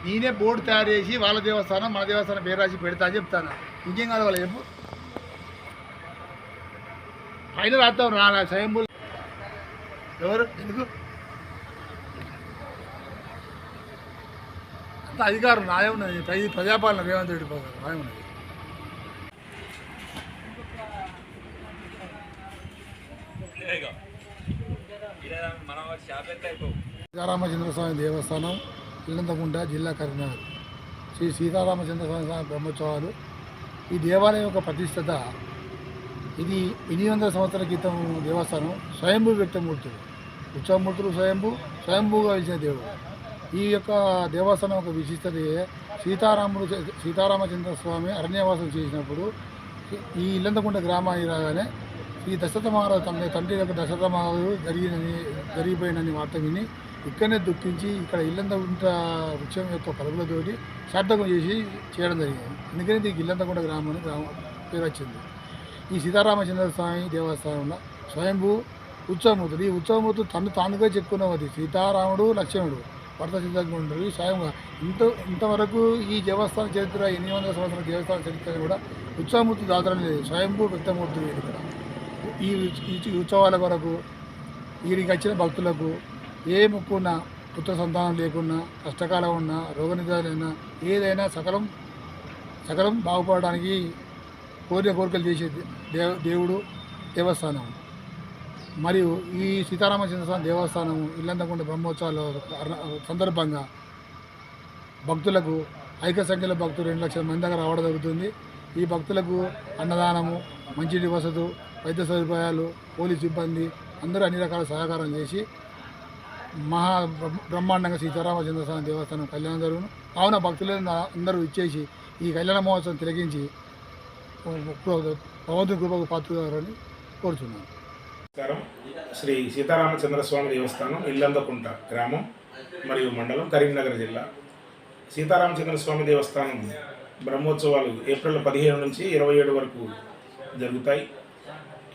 నేనే బోర్డు తయారు చేసి వాళ్ళ దేవస్థానం మన దేవస్థానం పేరు రాసి పెడతా అని చెప్తాను. ఇంకేం కాదు వాళ్ళు చెప్పు. పైన రాస్తాం రా స్వయంభూ ఎవరు ఎందుకు అంత అధికారం నాదే ఉన్నది. ప్రజాపాలన రేవంత్ రెడ్డి నాదే ఉన్నది. సీతారామచంద్రస్వామి దేవస్థానం ఇల్లంతకుంట జిల్లా కరీంనగర్ శ్రీ సీతారామచంద్రస్వామి బ్రహ్మోత్సవాలు. ఈ దేవాలయం యొక్క ప్రతిష్టత ఇది 800 సంవత్సరాల క్రితం దేవస్థానం. స్వయంభూ వ్యక్తమూర్తులు ఉత్సవమూర్తులు స్వయంభూగా ఇచ్చిన దేవుడు. ఈ యొక్క దేవస్థానం యొక్క విశిష్టత సీతారామచంద్రస్వామి అరణ్యవాసం చేసినప్పుడు ఈ ఇల్లంతకుంట గ్రామానికి రాగానే ఈ దశరథ మహారాజు తండ్రి యొక్క దశరథ మహారాజు జరిగిపోయినని వార్త విని ఇక్కడనే దుఃఖించి ఇక్కడ ఇల్లంతకుంట వృక్షం యొక్క పరుగులతోటి సార్థకం చేసి చేయడం జరిగింది. అందుకని దీనికి ఇల్లంతకుంట గ్రామం పేరు వచ్చింది. ఈ సీతారామచంద్రస్వామి దేవస్థానంలో స్వయంభూ ఉత్సవమూర్తులు. ఈ ఉత్సవమూర్తులు తానుగా చెప్పుకున్నది సీతారాముడు లక్ష్మణుడు భర్త సిద్ధంగా స్వయంగా ఇంతవరకు ఈ దేవస్థాన చరిత్ర 800 సంవత్సరాల దేవస్థాన చరిత్ర కూడా ఉత్సవమూర్తి దాతరం లేదు. స్వయంభూ వ్యక్తమూర్తులు ఇక్కడ ఈ ఉత్సవాల కొరకు వీరికి వచ్చిన భక్తులకు ఏ మొక్కున్నా పుత్ర సంతానం లేకున్నా కష్టకాలం ఉన్నా రోగనిదాలైనా ఏదైనా సకలం బాగుపడడానికి కోరికలు చేసే దేవుడు దేవస్థానం. మరియు ఈ సీతారామచంద్రస్వామి దేవస్థానం ఇల్లంతకుంట బ్రహ్మోత్సవాల సందర్భంగా భక్తులకు ఐక్య సంఖ్యలో భక్తులు 2 లక్షల మంది దగ్గర రావడం జరుగుతుంది. ఈ భక్తులకు అన్నదానము, మంచినీటి వసతులు, వైద్య సదుపాయాలు, పోలీసు సిబ్బంది అందరూ అన్ని రకాల సహకారం చేసి బ్రహ్మాండంగా సీతారామచంద్రస్వామి దేవస్థానం కళ్యాణం జరుగును. కావున భక్తులు అందరూ ఇచ్చేసి ఈ కళ్యాణ మహోత్సవం తిలకించి భగవంతుని కృపకు పాత్రని కోరుచున్నాను. నమస్కారం. శ్రీ సీతారామచంద్రస్వామి దేవస్థానం ఇల్లంతకుంట గ్రామం మరియు మండలం కరీంనగర్ జిల్లా. సీతారామచంద్రస్వామి దేవస్థానం బ్రహ్మోత్సవాలు ఏప్రిల్ 15 నుంచి 27 వరకు జరుగుతాయి.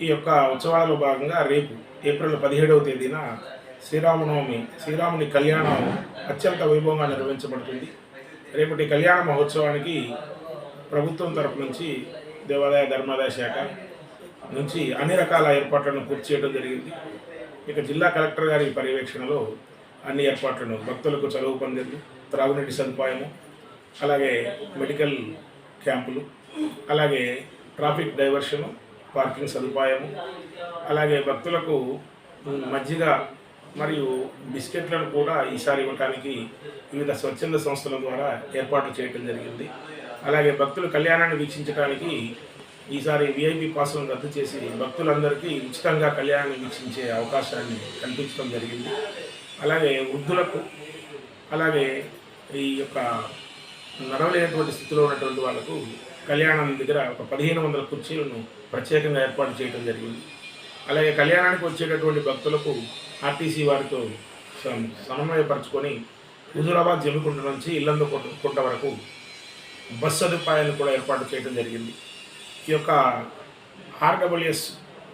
ఈ యొక్క ఉత్సవాలలో భాగంగా రేపు ఏప్రిల్ 17వ తేదీన శ్రీరాముని కళ్యాణం అత్యంత వైభవంగా నిర్వహించబడుతుంది. రేపటి కళ్యాణ మహోత్సవానికి ప్రభుత్వం తరపు నుంచి దేవాదాయ ధర్మాదాయ శాఖ, నుంచి అన్ని రకాల ఏర్పాట్లను పూర్తి చేయడం జరిగింది. ఇక జిల్లా కలెక్టర్ గారి పర్యవేక్షణలో అన్ని ఏర్పాట్లను భక్తులకు చదువు పందిళ్ళు, త్రాగునీటి సదుపాయము, అలాగే మెడికల్ క్యాంపులు, అలాగే ట్రాఫిక్ డైవర్షను, పార్కింగ్ సదుపాయము, అలాగే భక్తులకు మజ్జిగ మరియు బిస్కెట్లను కూడా ఈసారి ఇవ్వడానికి వివిధ స్వచ్ఛంద సంస్థల ద్వారా ఏర్పాట్లు చేయడం జరిగింది. అలాగే భక్తులు కళ్యాణాన్ని వీక్షించడానికి ఈసారి విఐపి పాసులను రద్దు చేసి భక్తులందరికీ ఉచితంగా కళ్యాణాన్ని వీక్షించే అవకాశాన్ని కల్పించడం జరిగింది. అలాగే వృద్ధులకు, అలాగే ఈ యొక్క నడవలేనటువంటి స్థితిలో ఉన్నటువంటి వాళ్ళకు కళ్యాణం దగ్గర ఒక 1500 కుర్చీలను ప్రత్యేకంగా ఏర్పాటు చేయడం జరిగింది. అలాగే కళ్యాణానికి వచ్చేటటువంటి భక్తులకు ఆర్టీసీ వారితో సమన్వయపరచుకొని హుజూరాబాద్ జమ్మికుంట నుంచి ఇల్లందుకుంట వరకు బస్ సదుపాయాన్ని కూడా ఏర్పాటు చేయడం జరిగింది. ఈ యొక్క ఆర్డబ్ల్యూఎస్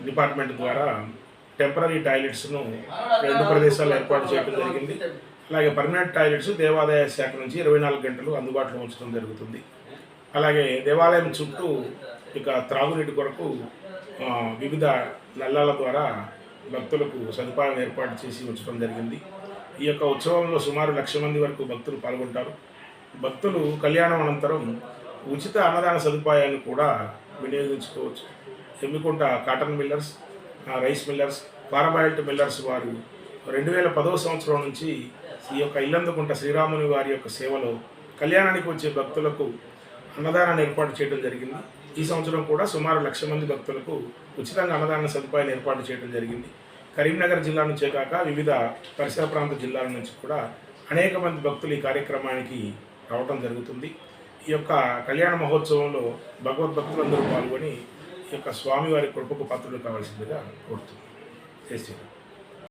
డిపార్ట్మెంట్ ద్వారా టెంపరీ టాయిలెట్స్ను 2 ప్రదేశాల్లో ఏర్పాటు చేయడం జరిగింది. అలాగే పర్మనెంట్ టాయిలెట్స్ దేవాదాయ శాఖ నుంచి 24 గంటలు అందుబాటులో ఉంచడం జరుగుతుంది. అలాగే దేవాలయం చుట్టూ ఇక త్రాగునీటి కొరకు వివిధ నల్లాల ద్వారా భక్తులకు సదుపాయం ఏర్పాటు చేసి ఉంచడం జరిగింది. ఈ యొక్క ఉత్సవంలో సుమారు 1,00,000 మంది వరకు భక్తులు పాల్గొంటారు. భక్తులు కళ్యాణం అనంతరం ఉచిత అన్నదాన సదుపాయాన్ని కూడా వినియోగించుకోవచ్చు. ఎమ్మికుంట cotton millers, rice millers, parboiled millers వారు 2010వ సంవత్సరం నుంచి ఈ యొక్క ఇల్లందుకుంట శ్రీరాముని వారి యొక్క సేవలో కళ్యాణానికి వచ్చే భక్తులకు అన్నదానాన్ని ఏర్పాటు చేయడం జరిగింది. ఈ సంవత్సరం కూడా సుమారు 1,00,000 మంది భక్తులకు ఉచితంగా అన్నదాన సదుపాయాన్ని ఏర్పాటు చేయడం జరిగింది. కరీంనగర్ జిల్లా నుంచే కాక వివిధ పరిసర ప్రాంత జిల్లాల నుంచి కూడా అనేక మంది భక్తులు ఈ కార్యక్రమానికి రావడం జరుగుతుంది. ఈ యొక్క కళ్యాణ మహోత్సవంలో భగవద్భక్తులందరూ పాల్గొని ఈ యొక్క స్వామివారి కృపకు పాత్రలు కావాల్సిందిగా కోరుతున్నాను. జై శ్రీరామ్.